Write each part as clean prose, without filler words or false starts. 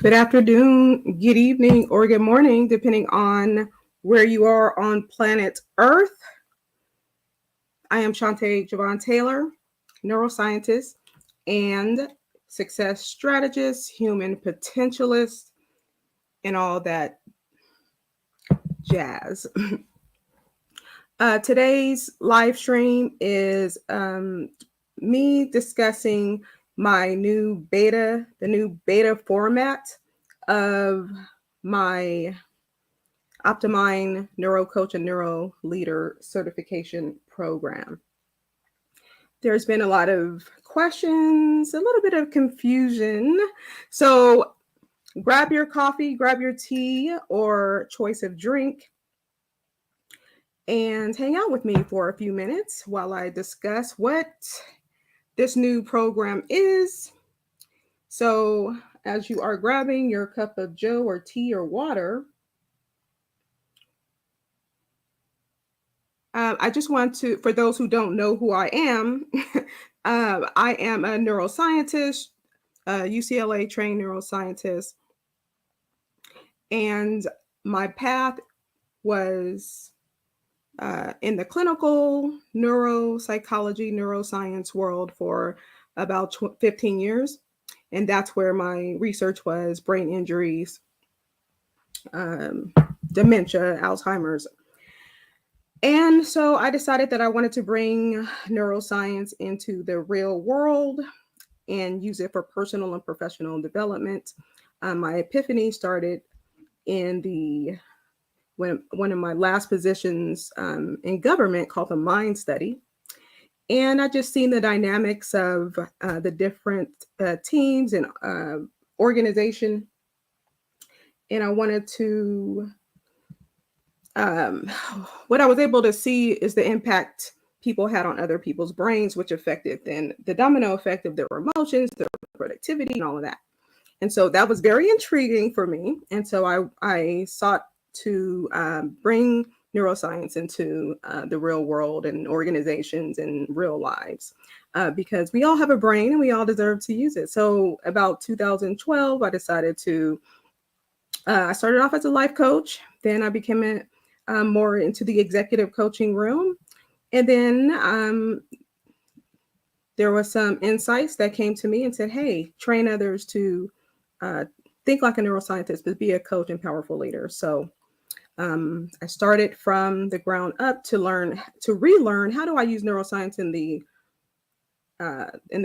Good afternoon, good evening, or good morning, depending on where you are on planet Earth. I am Shantae Javon Taylor, neuroscientist and success strategist, human potentialist, and all that jazz. Today's live stream is me discussing my new beta, the new beta format of my OptiMind NeuroCoach and NeuroLeader certification program. There's been a lot of questions, a little bit of confusion. So grab your coffee, grab your tea or choice of drink, and hang out with me for a few minutes while I discuss what this new program is. So as you are grabbing your cup of joe or tea or water, I just want to, for those who don't know who I am, I am a neuroscientist, UCLA trained neuroscientist, and my path was in the clinical neuropsychology, neuroscience world for about 15 years. And that's where my research was: brain injuries, dementia, Alzheimer's. And so I decided that I wanted to bring neuroscience into the real world and use it for personal and professional development. My epiphany started in one of my last positions in government called the Mind Study. And I just seen the dynamics of the different teams and organization. And I wanted to what I was able to see is the impact people had on other people's brains, which affected then the domino effect of their emotions, their productivity, and all of that. And so that was very intriguing for me. And so I sought to bring neuroscience into the real world and organizations and real lives, because we all have a brain and we all deserve to use it. So about 2012, I decided to, I started off as a life coach. Then I became more into the executive coaching room. And then there was some insights that came to me and said, hey, train others to think like a neuroscientist, but be a coach and powerful leader. So I started from the ground up to relearn how do I use neuroscience in the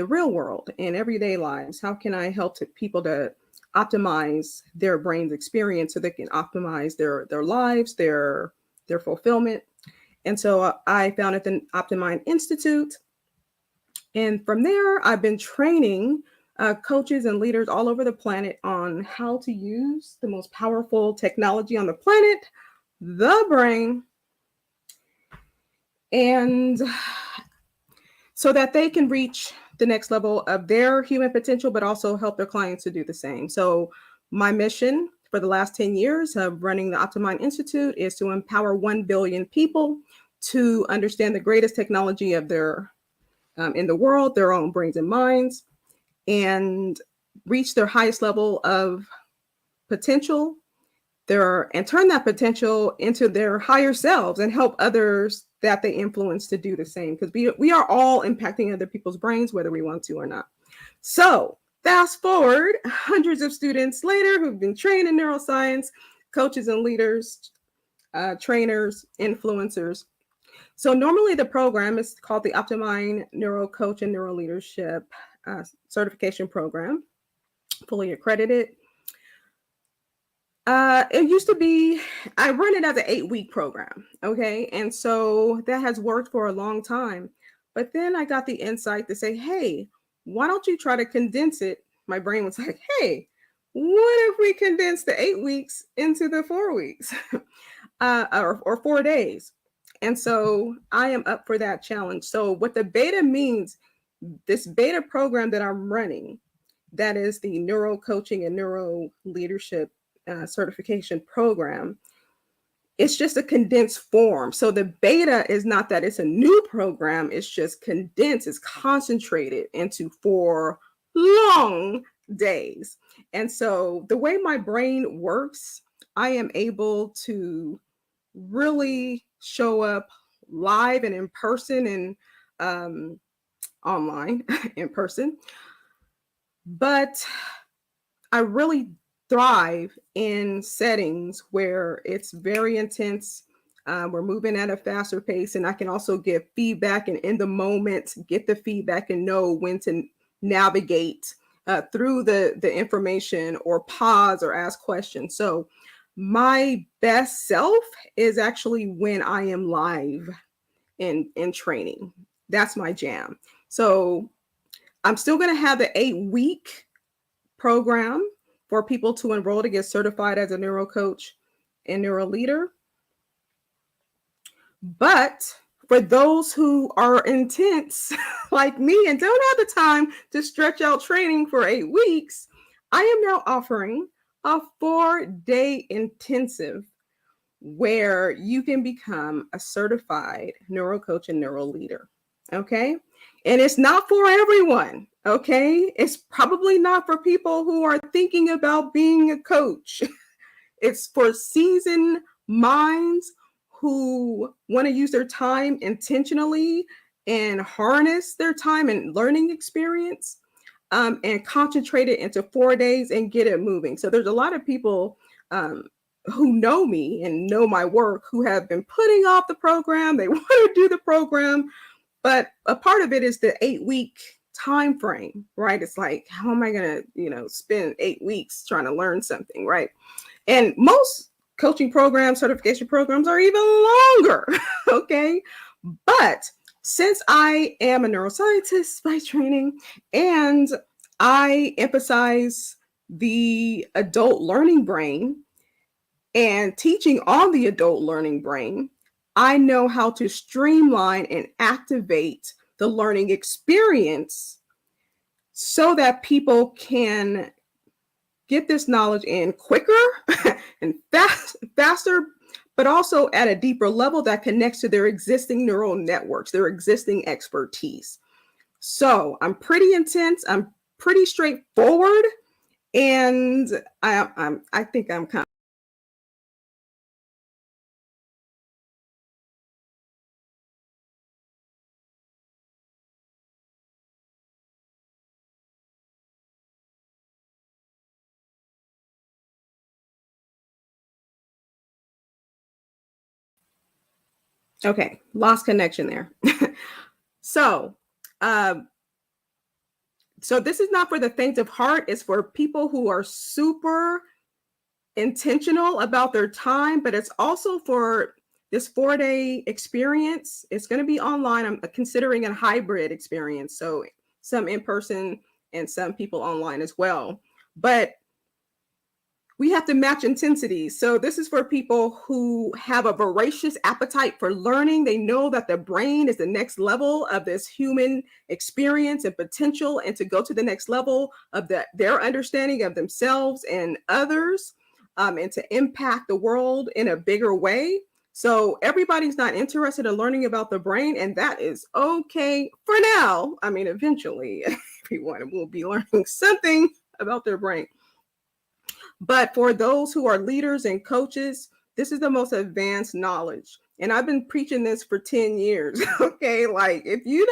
real world, in everyday lives. How can I help people to optimize their brain's experience so they can optimize their lives, their fulfillment? And so I founded the OptiMind Institute. And from there, I've been training coaches and leaders all over the planet on how to use the most powerful technology on the planet, the brain, and so that they can reach the next level of their human potential, but also help their clients to do the same. So my mission for the last 10 years of running the OptiMind Institute is to empower 1 billion people to understand the greatest technology of their in the world, their own brains and minds, and reach their highest level of potential, and turn that potential into their higher selves and help others that they influence to do the same. Because we are all impacting other people's brains, whether we want to or not. So fast forward hundreds of students later who've been trained in neuroscience, coaches and leaders, trainers, influencers. So normally the program is called the OptiMind NeuroCoach and NeuroLeadership certification program, fully accredited. It used to be, I run it as an 8-week program. Okay. And so that has worked for a long time. But then I got the insight to say, hey, why don't you try to condense it? My brain was like, hey, what if we condense the 8 weeks into the 4 weeks or 4 days? And so I am up for that challenge. So what the beta means, this beta program that I'm running, that is the Neuro Coaching and Neuro Leadership certification program, it's just a condensed form. So the beta is not that it's a new program, it's just condensed, it's concentrated into 4 long days. And so the way my brain works, I am able to really show up live and in person and online in person. But I really thrive in settings where it's very intense. We're moving at a faster pace, and I can also give feedback and in the moment get the feedback and know when to navigate through the information or pause or ask questions. So my best self is actually when I am live in training. That's my jam. So I'm still going to have the 8-week program for people to enroll to get certified as a NeuroCoach and NeuroLeader. But for those who are intense like me and don't have the time to stretch out training for 8 weeks, I am now offering a 4-day intensive where you can become a certified NeuroCoach and NeuroLeader. Okay. And it's not for everyone. Okay. It's probably not for people who are thinking about being a coach. It's for seasoned minds who want to use their time intentionally and harness their time and learning experience and concentrate it into 4 days and get it moving. So there's a lot of people who know me and know my work who have been putting off the program. They want to do the program, but a part of it is the 8-week time frame, right? It's like, how am I going to, spend 8 weeks trying to learn something, right? And most coaching programs, certification programs are even longer, okay? But since I am a neuroscientist by training and I emphasize the adult learning brain and teaching on the adult learning brain, I know how to streamline and activate the learning experience so that people can get this knowledge in quicker and faster, but also at a deeper level that connects to their existing neural networks, their existing expertise. So I'm pretty intense. I'm pretty straightforward. And I think I'm kind okay, lost connection there. So, so this is not for the faint of heart. It's for people who are super intentional about their time, but it's also for this 4-day experience. It's going to be online. I'm considering a hybrid experience. So some in person and some people online as well. But we have to match intensity. So this is for people who have a voracious appetite for learning. They know that the brain is the next level of this human experience and potential, and to go to the next level of their understanding of themselves and others, and to impact the world in a bigger way. So everybody's not interested in learning about the brain, and that is okay for now. I mean, eventually everyone will be learning something about their brain. But for those who are leaders and coaches, this is the most advanced knowledge. And I've been preaching this for 10 years. Okay. Like if you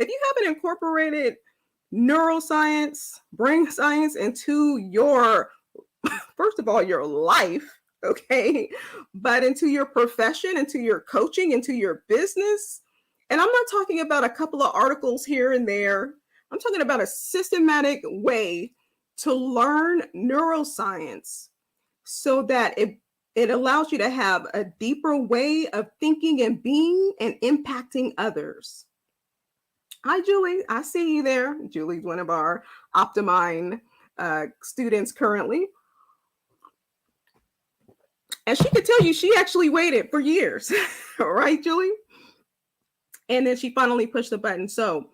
haven't incorporated neuroscience, brain science into your, first of all, your life, okay, but into your profession, into your coaching, into your business. And I'm not talking about a couple of articles here and there. I'm talking about a systematic way to learn neuroscience so that it allows you to have a deeper way of thinking and being and impacting others. Hi, Julie. I see you there. Julie's one of our OptiMind students currently. And she could tell you she actually waited for years, right, Julie? And then she finally pushed the button. So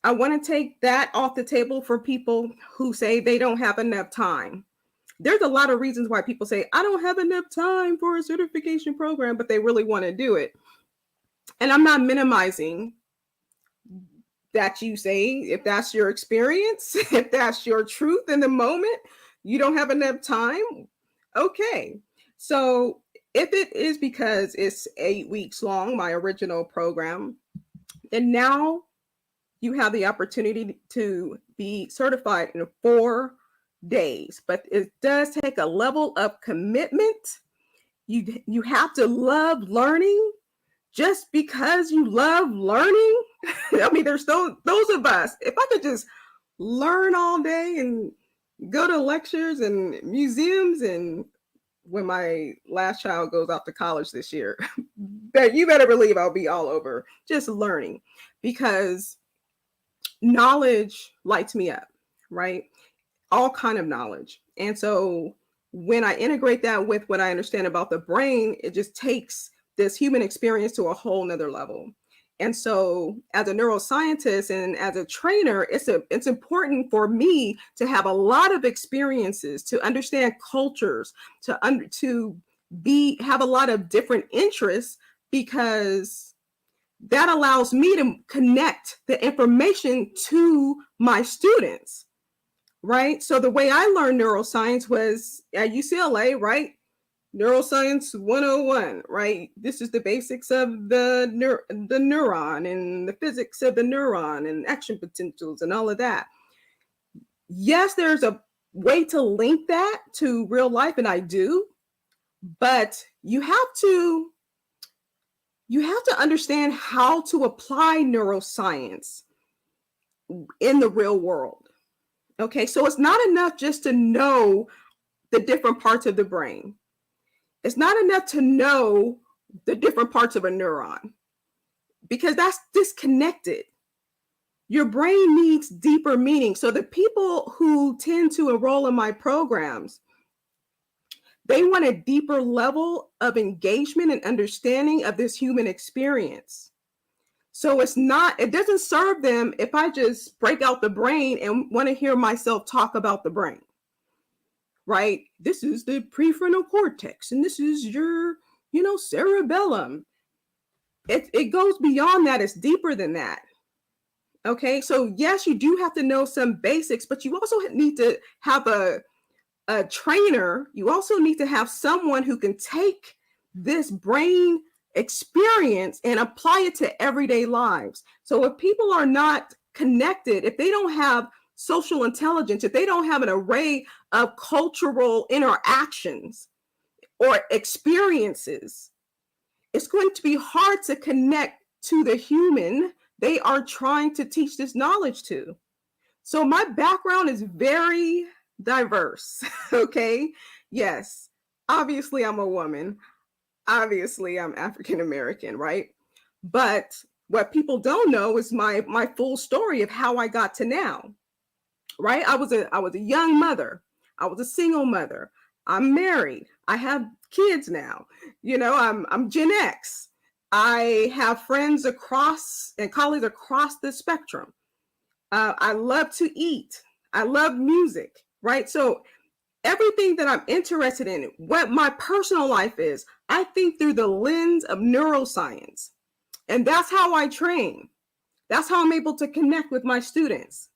I want to take that off the table for people who say they don't have enough time. There's a lot of reasons why people say, I don't have enough time for a certification program, but they really want to do it. And I'm not minimizing that you say, if that's your experience, if that's your truth in the moment, you don't have enough time. Okay. So if it is because it's 8 weeks long, my original program, then now you have the opportunity to be certified in 4 days. But it does take a level of commitment. You have to love learning. Just because you love learning, I mean, there's those of us, if I could just learn all day and go to lectures and museums, and when my last child goes off to college this year, but you better believe I'll be all over just learning, because knowledge lights me up, right? All kind of knowledge. And so when I integrate that with what I understand about the brain, it just takes this human experience to a whole nother level. And so as a neuroscientist and as a trainer, it's important for me to have a lot of experiences, to understand cultures, to have a lot of different interests, because that allows me to connect the information to my students. Right. So the way I learned neuroscience was at UCLA, right? Neuroscience 101, right? This is the basics of the neuron and the physics of the neuron and action potentials and all of that. Yes, there's a way to link that to real life, and I do, but you have to understand how to apply neuroscience in the real world. Okay, so it's not enough just to know the different parts of the brain. It's not enough to know the different parts of a neuron, because that's disconnected. Your brain needs deeper meaning. So the people who tend to enroll in my programs, they want a deeper level of engagement and understanding of this human experience. So it doesn't serve them if I just break out the brain and want to hear myself talk about the brain, right? This is the prefrontal cortex, and this is your, cerebellum. It goes beyond that. It's deeper than that. Okay. So yes, you do have to know some basics, but you also need to have a trainer. You also need to have someone who can take this brain experience and apply it to everyday lives. So if people are not connected, if they don't have social intelligence, if they don't have an array of cultural interactions or experiences, it's going to be hard to connect to the human they are trying to teach this knowledge to. So my background is very diverse. Okay. Yes. Obviously, I'm a woman. Obviously, I'm African American, right? But what people don't know is my full story of how I got to now, right? I was a young mother. I was a single mother. I'm married. I have kids now. I'm Gen X. I have friends across and colleagues across the spectrum. I love to eat. I love music, right? So everything that I'm interested in, what my personal life is, I think through the lens of neuroscience. And that's how I train. That's how I'm able to connect with my students.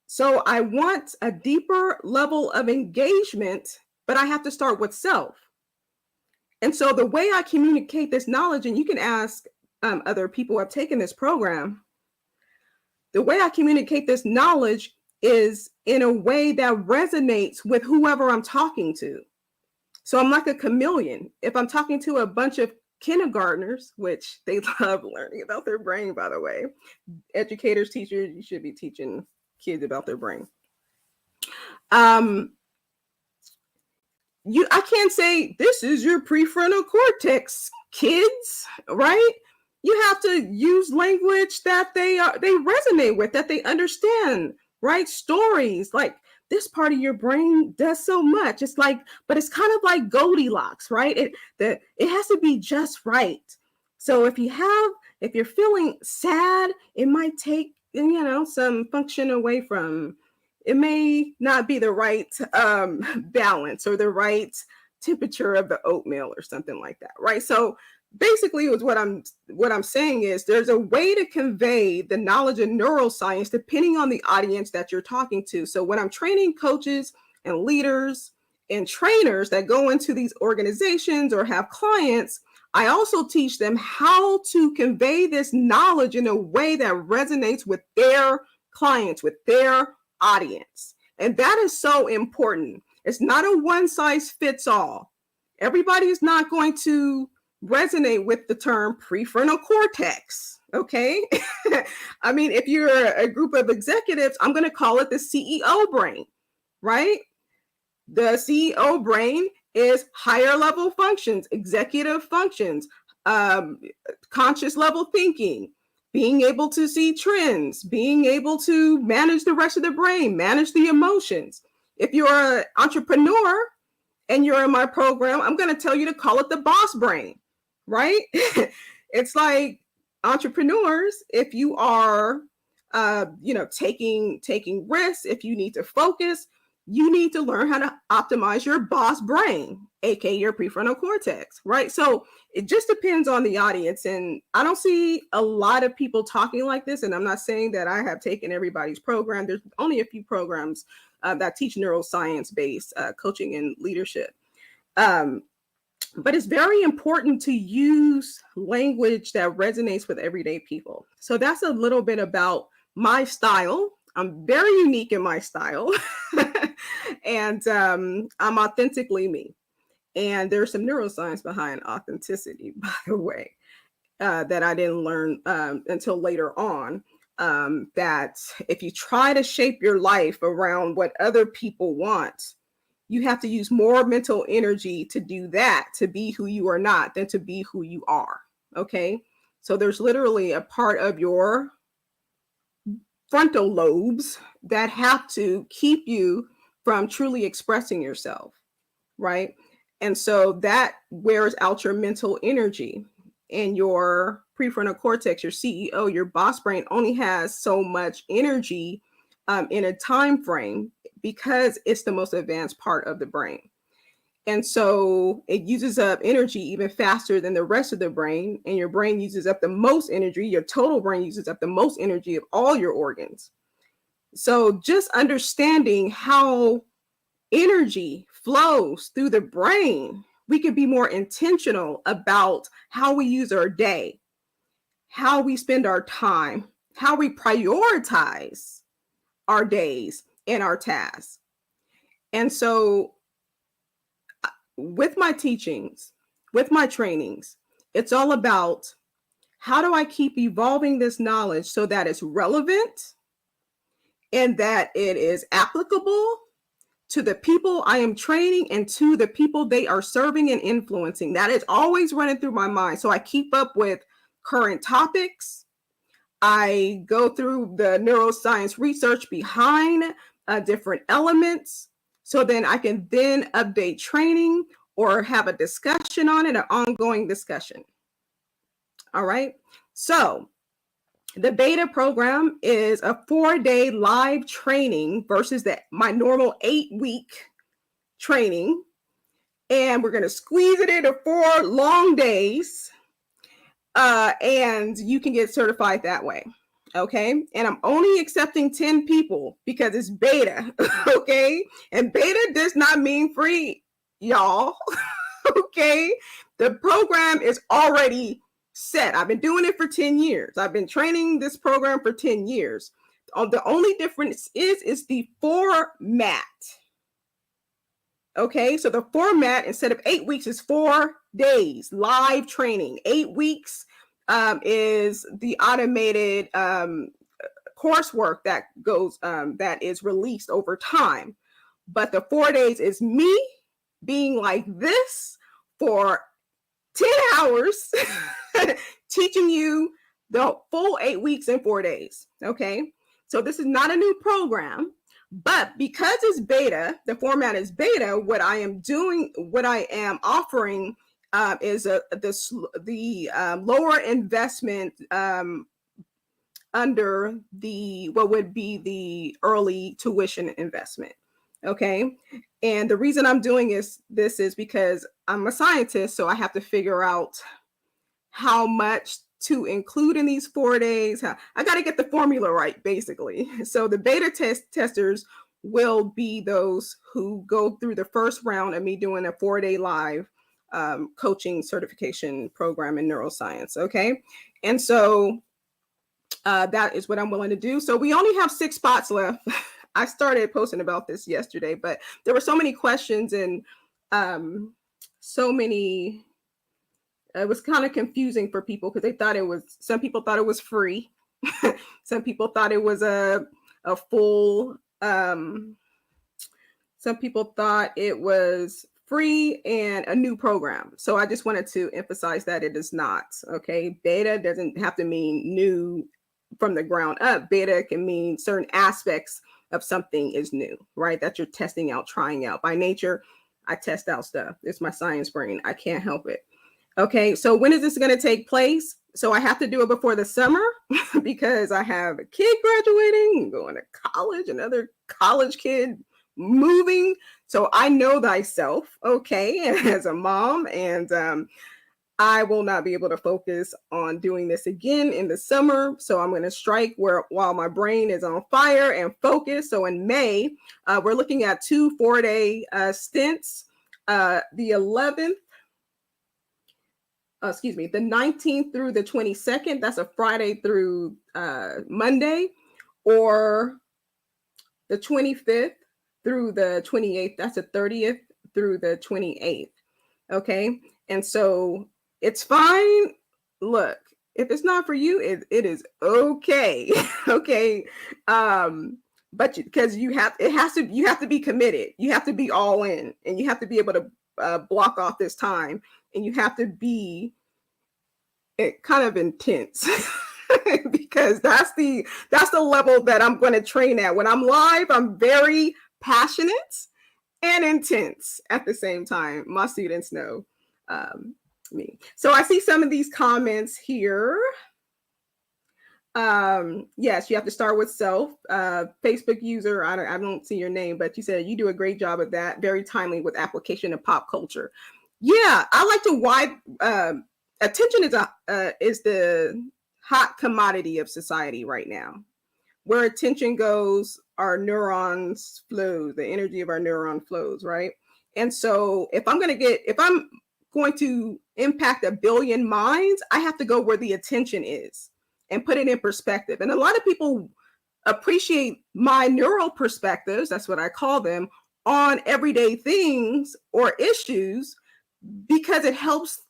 So I want a deeper level of engagement, but I have to start with self. And so the way I communicate this knowledge, and you can ask other people who have taken this program, the way I communicate this knowledge is in a way that resonates with whoever I'm talking to. So I'm like a chameleon. If I'm talking to a bunch of kindergartners, which they love learning about their brain, by the way, educators, teachers, you should be teaching kids about their brain. I can't say this is your prefrontal cortex, kids, right? You have to use language that they resonate with, that they understand, right? Stories like this part of your brain does so much. It's like, but it's kind of like Goldilocks, right? It has to be just right. So if you're feeling sad, it might take, some function away from, it may not be the right balance or the right temperature of the oatmeal or something like that, right? So basically what I'm saying is there's a way to convey the knowledge of neuroscience depending on the audience that you're talking to. So when I'm training coaches and leaders and trainers that go into these organizations or have clients, I also teach them how to convey this knowledge in a way that resonates with their clients, with their audience. And that is so important. It's not a one size fits all. Everybody is not going to resonate with the term prefrontal cortex. Okay. I mean, if you're a group of executives, I'm going to call it the CEO brain, right? The CEO brain is higher level functions, executive functions, conscious level thinking, being able to see trends, being able to manage the rest of the brain, manage the emotions. If you're an entrepreneur and you're in my program, I'm going to tell you to call it the boss brain, right? It's like entrepreneurs, if you are, taking risks, if you need to focus, you need to learn how to optimize your boss brain, aka your prefrontal cortex, right? So it just depends on the audience. And I don't see a lot of people talking like this. And I'm not saying that I have taken everybody's program. There's only a few programs that teach neuroscience-based coaching and leadership. But it's very important to use language that resonates with everyday people. So that's a little bit about my style. I'm very unique in my style. And I'm authentically me. And there's some neuroscience behind authenticity, by the way, that I didn't learn until later on. That if you try to shape your life around what other people want, you have to use more mental energy to do that, to be who you are not, than to be who you are. Okay. So there's literally a part of your frontal lobes that have to keep you from truly expressing yourself. Right. And so that wears out your mental energy, and your prefrontal cortex, your CEO, your boss brain only has so much energy in a time frame, because it's the most advanced part of the brain. And so it uses up energy even faster than the rest of the brain. And your brain uses up the most energy. Your total brain uses up the most energy of all your organs. So just understanding how energy flows through the brain, we can be more intentional about how we use our day, how we spend our time, how we prioritize our days and our tasks. And so with my teachings, with my trainings, it's all about how do I keep evolving this knowledge so that it's relevant and that it is applicable to the people I am training and to the people they are serving and influencing. That is always running through my mind. So I keep up with current topics. I go through the neuroscience research behind different elements. So then I can then update training or have a discussion on it, an ongoing discussion. All right. So the beta program is a 4-day live training versus my normal 8-week training. And we're going to squeeze it into 4 long days. And you can get certified that way. Okay. And I'm only accepting 10 people because it's beta. Okay. And beta does not mean free, y'all. Okay. The program is already set. I've been doing it for 10 years. I've been training this program for 10 years. The only difference is the format. Okay. So the format, instead of 8 weeks, is 4 days live training. 8 weeks is the automated coursework that goes that is released over time. But the 4 days is me being like this for 10 hours teaching you the full 8 weeks in 4 days. Okay. So this is not a new program, but because it's beta, the format is beta, what I am offering is the lower investment under the what would be the early tuition investment. Okay. And the reason I'm doing this is because I'm a scientist, so I have to figure out how much to include in these 4 days. I got to get the formula right, basically. So the beta testers will be those who go through the first round of me doing a 4-day live coaching certification program in neuroscience. Okay. And so that is what I'm willing to do. So we only have 6 spots left. I started posting about this yesterday, but there were so many questions and so many. It was kind of confusing for people because they thought it was. Some people thought it was free. Some people thought it was a full. Some people thought it was free and a new program. So I just wanted to emphasize that it is not. Okay, beta doesn't have to mean new from the ground up. Beta can mean certain aspects of something is new, right? That you're testing out, trying out. By nature, I test out stuff. It's my science brain. I can't help it. Okay, so when is this going to take place? So I have to do it before the summer because I have a kid graduating, going to college, another college kid moving. So I know thyself, okay, as a mom, and I will not be able to focus on doing this again in the summer. So I'm going to strike while my brain is on fire and focus. So in May, we're looking at 2 4-day stints. The 11th, the 19th through the 22nd, that's a Friday through Monday, or the 25th through the 28th, that's the 30th through the 28th. Okay. And so it's fine. Look, if it's not for you, it is okay. Okay. But because you have to be committed. You have to be all in, and you have to be able to block off this time, and you have to be kind of intense because that's the level that I'm going to train at. When I'm live, I'm very passionate and intense at the same time. My students know me. So I see some of these comments here. Yes, you have to start with self. Facebook user, I don't see your name, but you said you do a great job of that. Very timely with application of pop culture. Yeah, I like to attention is the hot commodity of society right now. Where attention goes, our neurons flow, the energy of our neuron flows, right? And so if I'm going to impact 1 billion minds, I have to go where the attention is and put it in perspective. And a lot of people appreciate my neural perspectives, that's what I call them, on everyday things or issues, because it helps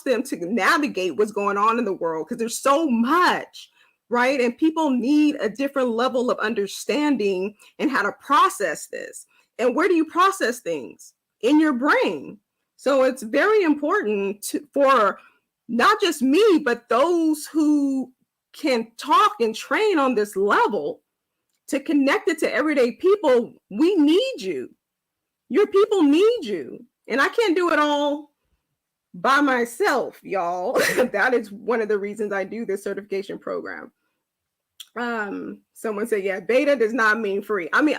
them to navigate what's going on in the world, because there's so much, right? And people need a different level of understanding and how to process this. And where do you process things? In your brain. So it's very important for not just me, but those who can talk and train on this level to connect it to everyday people. We need you. Your people need you. And I can't do it all by myself, y'all. That is one of the reasons I do this certification program. Someone said, yeah, beta does not mean free. I mean,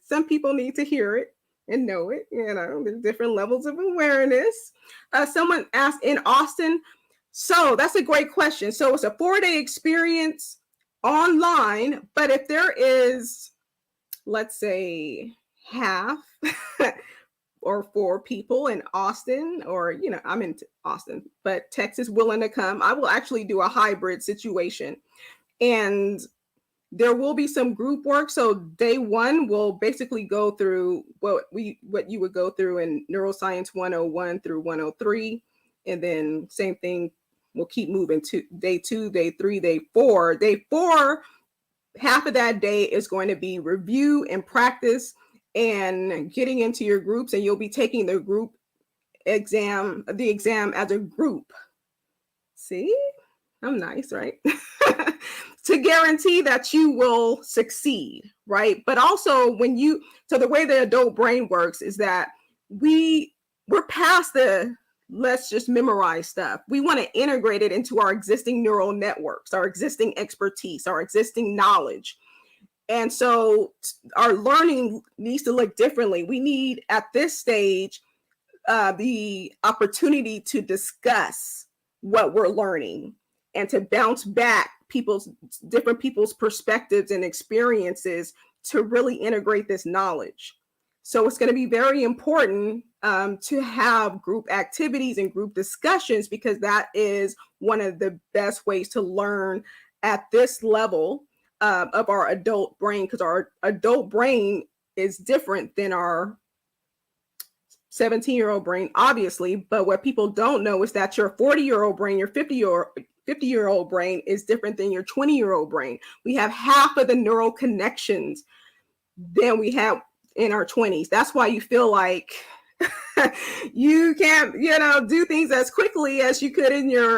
some people need to hear it and know it. You know, there's different levels of awareness. Someone asked, in Austin. So that's a great question. So it's a 4-day experience online, but if there is, let's say, half or 4 people in Austin, or, you know, I'm in Austin, but Texas willing to come, I will actually do a hybrid situation. And there will be some group work. So day 1 will basically go through what you would go through in Neuroscience 101 through 103. And then same thing, we'll keep moving to day 2, day 3, day 4. Day 4, half of that day is going to be review and practice and getting into your groups, and you'll be taking the group exam, as a group. See, I'm nice, right? To guarantee that you will succeed, right? But also so the way the adult brain works is that we're past the let's just memorize stuff. We want to integrate it into our existing neural networks, our existing expertise, our existing knowledge. And so our learning needs to look differently. We need, at this stage, the opportunity to discuss what we're learning and to bounce back different people's perspectives and experiences to really integrate this knowledge. So it's going to be very important to have group activities and group discussions, because that is one of the best ways to learn at this level of our adult brain, because our adult brain is different than our 17-year-old brain, obviously. But what people don't know is that your 40-year-old brain, your 50-year-old brain is different than your 20-year-old brain. We have half of the neural connections than we have in our 20s. That's why you feel like you can't, do things as quickly as you could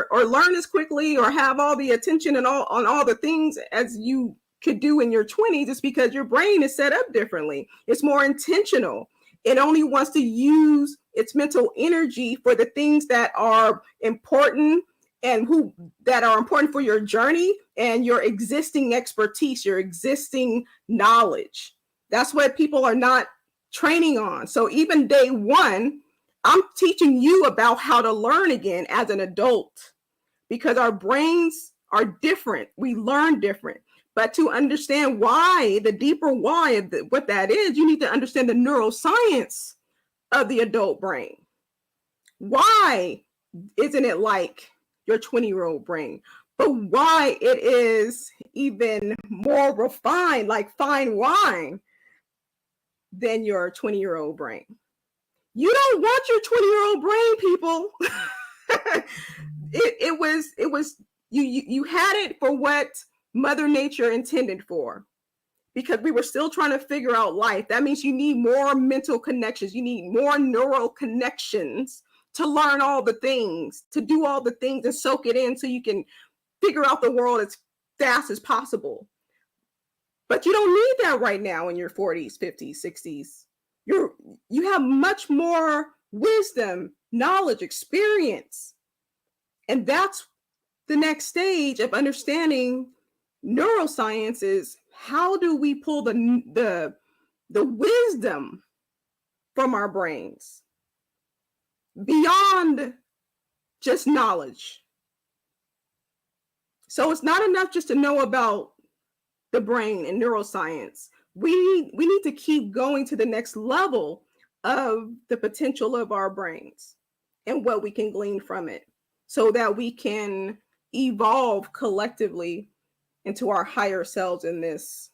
or learn as quickly or have all the attention and on all the things as you could do in your 20s. It's because your brain is set up differently. It's more intentional. It only wants to use its mental energy for the things that are important and that are important for your journey and your existing expertise, your existing knowledge. That's what people are not training on. So even day one, I'm teaching you about how to learn again as an adult, because our brains are different. We learn different. But to understand why, the deeper why of what that is, you need to understand the neuroscience of the adult brain. Why isn't it like your 20-year-old brain? But why it is even more refined, like fine wine, than your 20-year-old brain. You don't want your 20-year-old brain, people. it was you had it for what Mother Nature intended for, because we were still trying to figure out life. That means you need more mental connections. You need more neural connections to learn all the things, to do all the things and soak it in so you can figure out the world as fast as possible. But you don't need that right now in your 40s, 50s, 60s. You have much more wisdom, knowledge, experience. And that's the next stage of understanding neuroscience, is how do we pull the wisdom from our brains beyond just knowledge. So it's not enough just to know about the brain and neuroscience. We need to keep going to the next level of the potential of our brains and what we can glean from it, so that we can evolve collectively into our higher selves in this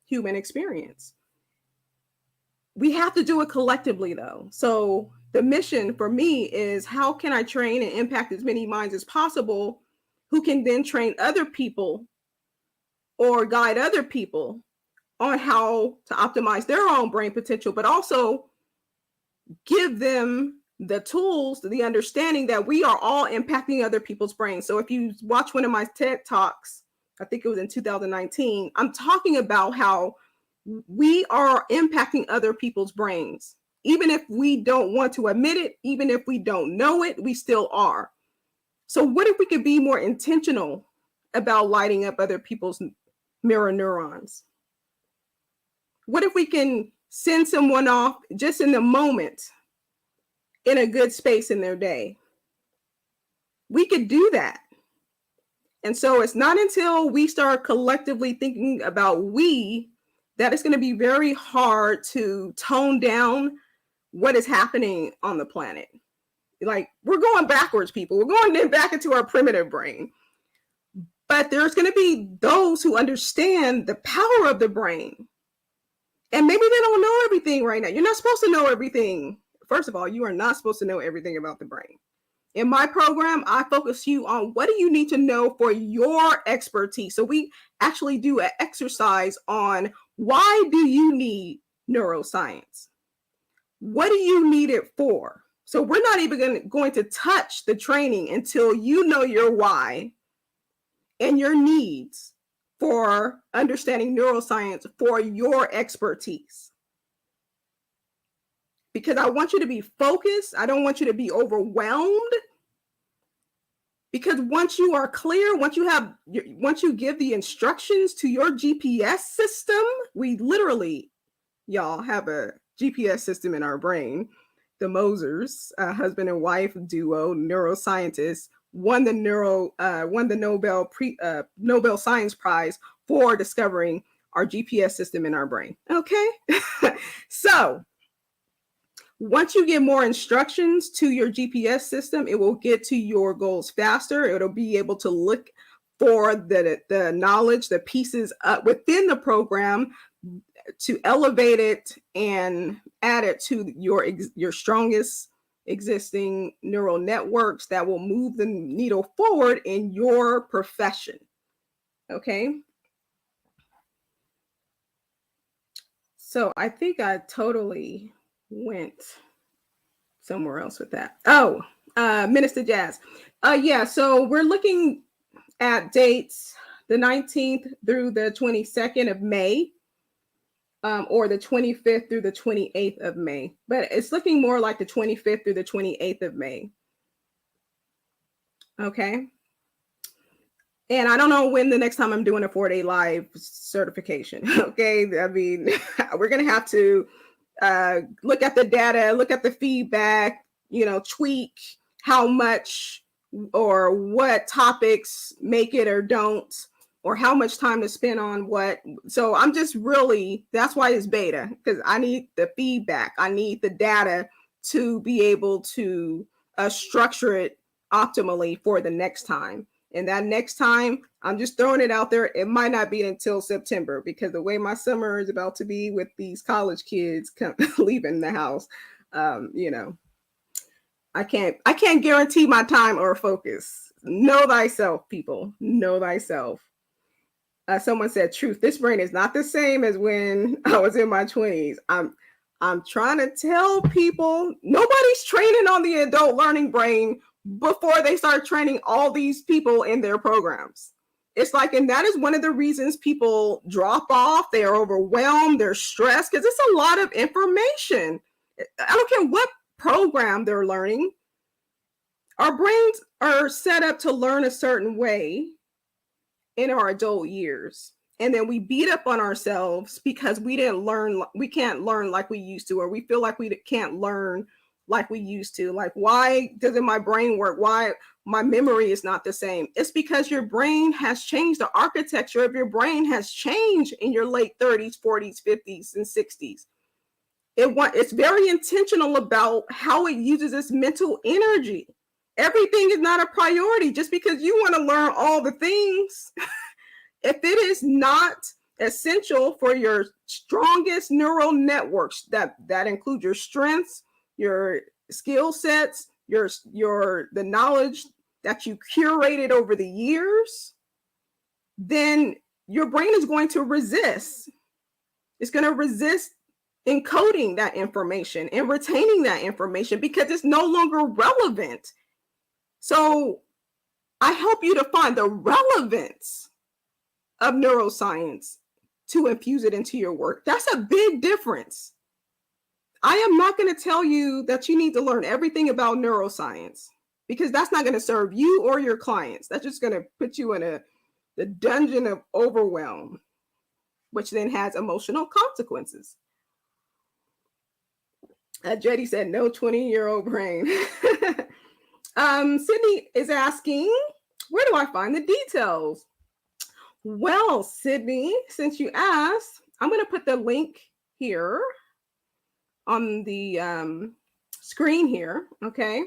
human experience. We have to do it collectively, though. So the mission for me is, how can I train and impact as many minds as possible, who can then train other people or guide other people on how to optimize their own brain potential, but also give them the tools, the understanding that we are all impacting other people's brains. So if you watch one of my TED Talks, I think it was in 2019, I'm talking about how we are impacting other people's brains. Even if we don't want to admit it, even if we don't know it, we still are. So what if we could be more intentional about lighting up other people's mirror neurons? What if we can send someone off just in the moment in a good space in their day? We could do that. And so it's not until we start collectively thinking about that it's going to be very hard to tone down what is happening on the planet. Like, we're going backwards, people. We're going back into our primitive brain. But there's going to be those who understand the power of the brain. And maybe they don't know everything right now. You're not supposed to know everything. First of all, you are not supposed to know everything about the brain. In my program, I focus you on what do you need to know for your expertise. So we actually do an exercise on, why do you need neuroscience? What do you need it for? So we're not even going to touch the training until you know your why and your needs for understanding neuroscience for your expertise. Because I want you to be focused. I don't want you to be overwhelmed. Because once you are clear, once you give the instructions to your GPS system, we literally, y'all, have a GPS system in our brain. The Mosers, husband and wife duo, neuroscientists, won the Nobel Science Prize for discovering our GPS system in our brain. Okay. So once you get more instructions to your GPS system, it will get to your goals faster. It'll be able to look for the knowledge, the pieces within the program to elevate it and add it to your strongest existing neural networks that will move the needle forward in your profession. Okay. So I think I totally went somewhere else with that. Oh, Minister Jazz. Yeah, so we're looking at dates the 19th through the 22nd of May, or the 25th through the 28th of May. But it's looking more like the 25th through the 28th of May. Okay. And I don't know when the next time I'm doing a 4-day live certification. Okay. I mean, we're going to have to look at the data, look at the feedback, tweak how much or what topics make it or don't, or how much time to spend on what. So I'm just that's why it's beta, because I need the feedback. I need the data to be able to structure it optimally for the next time. And that next time, I'm just throwing it out there. It might not be until September, because the way my summer is about to be with these college kids leaving the house, I can't guarantee my time or focus. Know thyself, people. Know thyself. Someone said, truth. This brain is not the same as when I was in my 20s. I'm trying to tell people, nobody's training on the adult learning brain before they start training all these people in their programs. It's like, and that is one of the reasons people drop off. They are overwhelmed. They're stressed because it's a lot of information. I don't care what program they're learning. Our brains are set up to learn a certain way in our adult years. And then we beat up on ourselves because we can't learn like we used to, or we feel like we can't learn like we used to. Like, why doesn't my brain work? Why my memory is not the same? It's because your brain has changed. The architecture of your brain has changed in your late 30s, 40s, 50s, and 60s. It's very intentional about how it uses its mental energy. Everything is not a priority just because you want to learn all the things. If it is not essential for your strongest neural networks, that include your strengths, your skill sets, the knowledge that you curated over the years, then your brain is going to resist. It's going to resist encoding that information and retaining that information because it's no longer relevant. So I help you to find the relevance of neuroscience to infuse it into your work. That's a big difference. I am not going to tell you that you need to learn everything about neuroscience, because that's not going to serve you or your clients. That's just going to put you in the dungeon of overwhelm, which then has emotional consequences. Jetty said, no 20-year-old brain. Sydney is asking, where do I find the details? Well, Sydney, since you asked, I'm going to put the link here on the screen here, okay?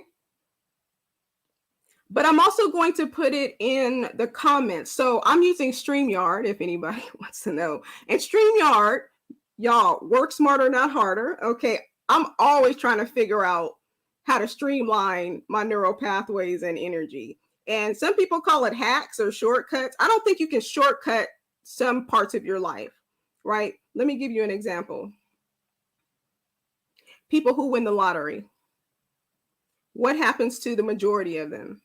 But I'm also going to put it in the comments. So I'm using StreamYard, if anybody wants to know. And StreamYard, y'all, work smarter, not harder, okay? I'm always trying to figure out how to streamline my neural pathways and energy. And some people call it hacks or shortcuts. I don't think you can shortcut some parts of your life, right? Let me give you an example. People who win the lottery. What happens to the majority of them?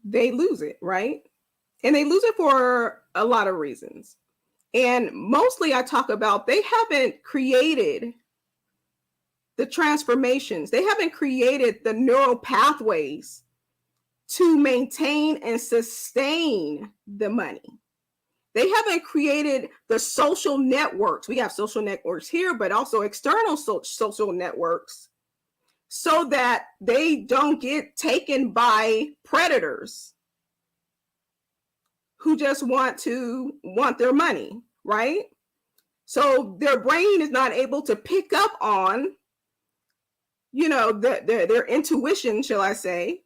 They lose it, right? And they lose it for a lot of reasons. And mostly I talk about they haven't created the transformations. They haven't created the neural pathways to maintain and sustain the money. They haven't created the social networks. We have social networks here, but also external social networks so that they don't get taken by predators who just want their money, right? So their brain is not able to pick up on, their intuition, shall I say,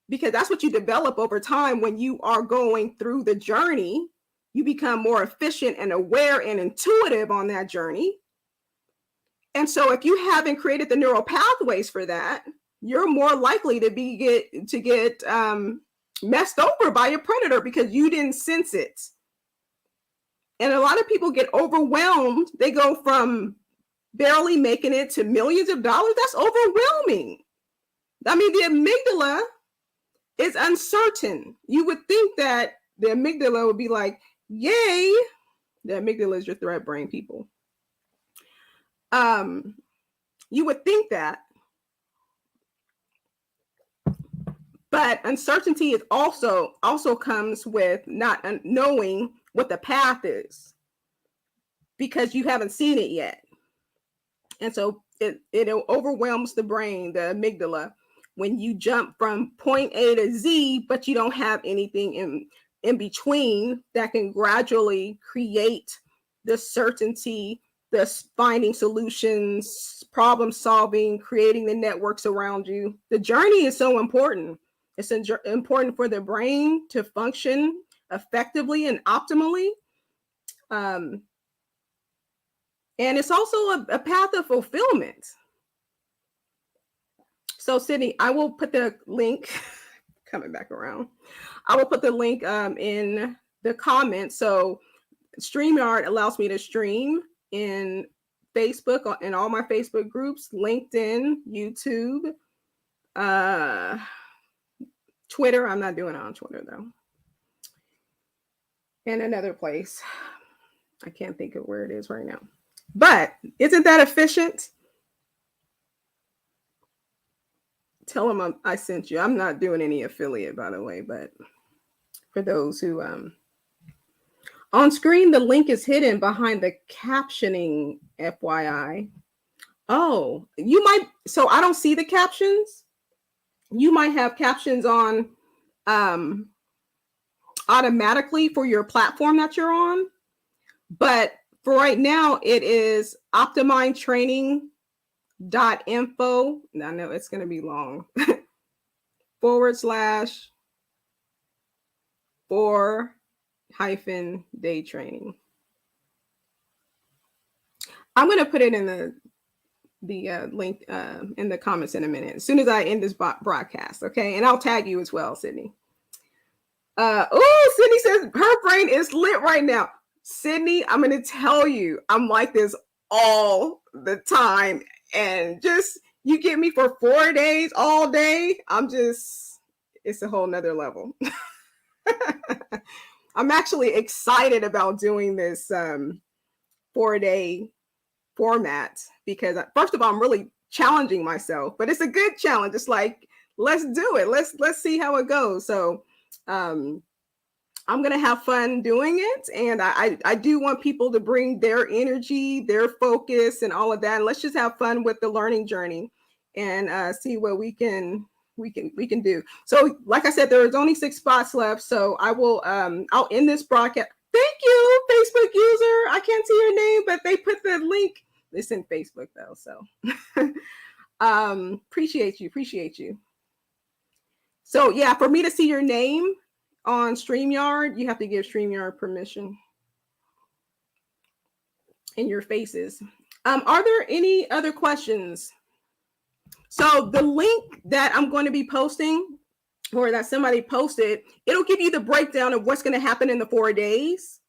because that's what you develop over time when you are going through the journey. You become more efficient and aware and intuitive on that journey. And so if you haven't created the neural pathways for that, you're more likely to get messed over by a predator because you didn't sense it. And a lot of people get overwhelmed. They go from barely making it to millions of dollars. That's overwhelming. I mean, the amygdala is uncertain. You would think that the amygdala would be like, yay. The amygdala is your threat brain, people. You would think that. But uncertainty is also comes with not knowing what the path is because you haven't seen it yet. And so it overwhelms the brain, the amygdala, when you jump from point A to Z, but you don't have anything in between that can gradually create the certainty, the finding solutions, problem solving, creating the networks around you. The journey is so important. It's important for the brain to function effectively and optimally. And it's also a path of fulfillment. So, Sydney, I will put the link, coming back around, I will put the link in the comments. So StreamYard allows me to stream in Facebook, in all my Facebook groups, LinkedIn, YouTube, Twitter. I'm not doing it on Twitter, though. And another place. I can't think of where it is right now. But isn't that efficient? Tell them I sent you. I'm not doing any affiliate, by the way, but for those who on screen, the link is hidden behind the captioning, FYI. Oh, you might, so I don't see the captions. You might have captions on automatically for your platform that you're on. But for right now, it is OptiMind training.info. I know it's going to be long. /4-day training. I'm going to put it in the link in the comments in a minute, as soon as I end this broadcast. Okay. And I'll tag you as well, Sydney. Sydney says her brain is lit right now. Sydney, I'm going to tell you, I'm like this all the time. And just, you get me for 4 days, all day. It's a whole nother level. I'm actually excited about doing this 4-day format because, first of all, I'm really challenging myself, but it's a good challenge. It's like, let's do it. Let's see how it goes. So I'm going to have fun doing it. And I do want people to bring their energy, their focus and all of that. And let's just have fun with the learning journey and see what we can do. So like I said, there's only 6 spots left. So I'll end this broadcast. Thank you, Facebook user. I can't see your name, but they put the link. It's in Facebook though. So appreciate you. So yeah, for me to see your name on StreamYard, you have to give StreamYard permission in your faces. Are there any other questions? So the link that I'm going to be posting, or that somebody posted, it'll give you the breakdown of what's going to happen in the 4 days.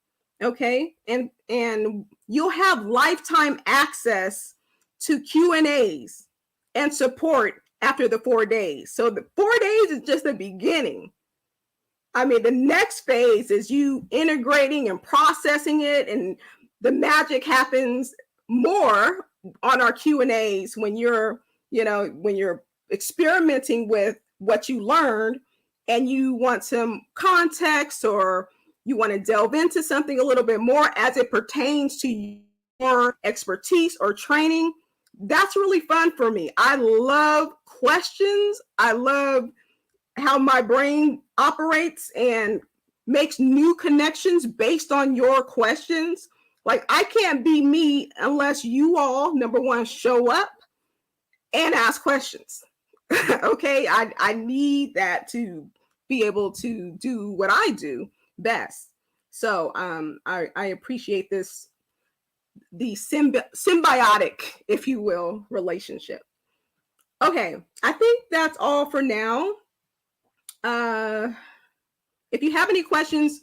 Okay. And you'll have lifetime access to Q&As and support after the 4 days. So the 4 days is just the beginning. I mean, the next phase is you integrating and processing it, and the magic happens more on our Q&As when you're experimenting with what you learned and you want some context, or you want to delve into something a little bit more as it pertains to your expertise or training. that's really fun for me. I love questions. I love how my brain operates and makes new connections based on your questions. Like, I can't be me unless you all, number one, show up and ask questions. Okay, I need that to be able to do what I do best. So I appreciate this, the symbiotic, if you will, relationship. Okay, I think that's all for now. If you have any questions,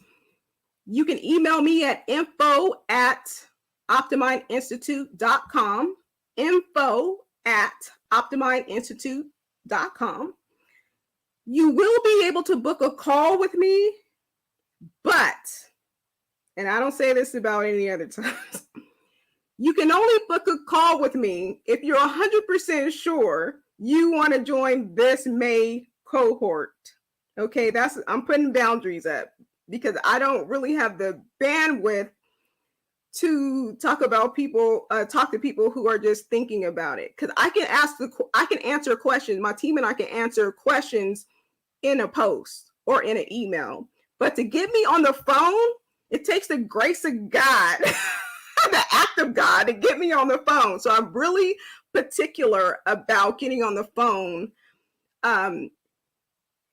you can email me at info@optimindinstitute.com. info@optimindinstitute.com. You will be able to book a call with me, but, and I don't say this about any other times, you can only book a call with me if you're 100% sure you want to join this May cohort. Okay, I'm putting boundaries up because I don't really have the bandwidth to talk to people who are just thinking about it. Because I can answer questions. My team and I can answer questions in a post or in an email. But to get me on the phone, it takes the grace of God, the act of God, to get me on the phone. So I'm really particular about getting on the phone.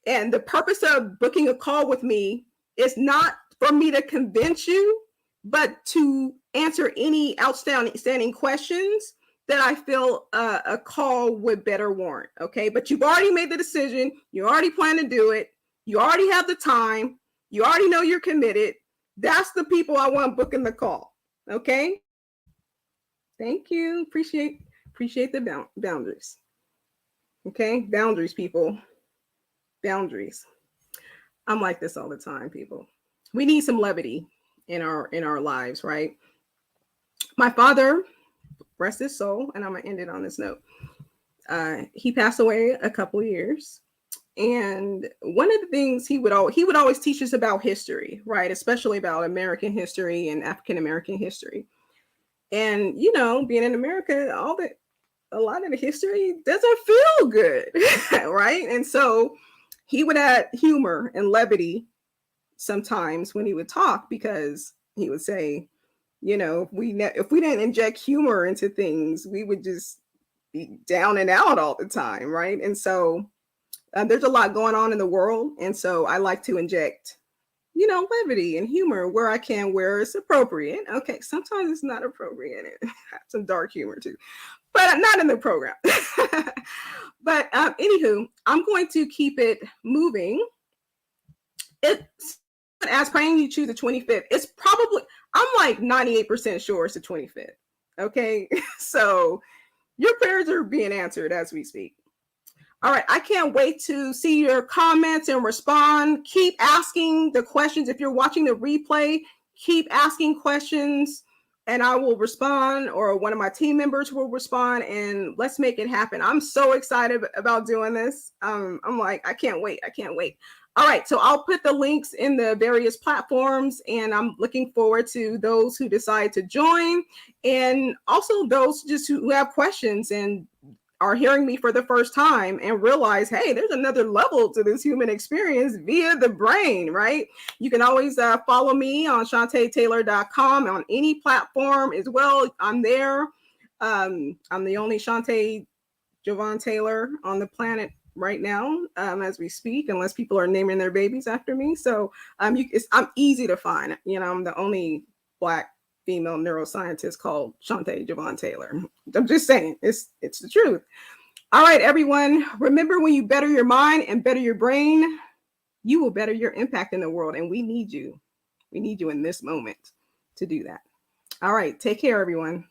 And the purpose of booking a call with me is not for me to convince you, but to answer any outstanding questions that I feel a call would better warrant. Okay, but you've already made the decision. You already plan to do it. You already have the time. You already know you're committed. That's the people I want booking the call. Okay. Thank you. Appreciate the boundaries. Okay, boundaries, people. Boundaries. I'm like this all the time, people. We need some levity in our lives, right? My father, rest his soul, and I'm gonna end it on this note. He passed away a couple of years, and one of the things he would always teach us about history, right? Especially about American history and African American history. And being in America, a lot of the history doesn't feel good, right? And so he would add humor and levity sometimes when he would talk, because he would say, if we didn't inject humor into things, we would just be down and out all the time, right? And so there's a lot going on in the world, and so I like to inject, levity and humor where I can, where it's appropriate. Okay, sometimes it's not appropriate. Some dark humor too, but not in the program. But anywho, I'm going to keep it moving. As praying you choose the 25th, it's probably, I'm like 98% sure it's the 25th. Okay, so your prayers are being answered as we speak. All right, I can't wait to see your comments and respond. Keep asking the questions. If you're watching the replay, keep asking questions and I will respond, or one of my team members will respond, and let's make it happen. I'm so excited about doing this. I'm like, I can't wait. All right, so I'll put the links in the various platforms, and I'm looking forward to those who decide to join, and also those just who have questions and are hearing me for the first time and realize, hey, there's another level to this human experience via the brain, right? You can always follow me on ShantaeTaylor.com on any platform as well. I'm there. I'm the only Shantae Javon Taylor on the planet right now, as we speak, unless people are naming their babies after me. So I'm easy to find. I'm the only Black female neuroscientist called Shantae Javon Taylor. I'm just saying, it's the truth. All right, everyone. Remember, when you better your mind and better your brain, you will better your impact in the world. And we need you. We need you in this moment to do that. All right. Take care, everyone.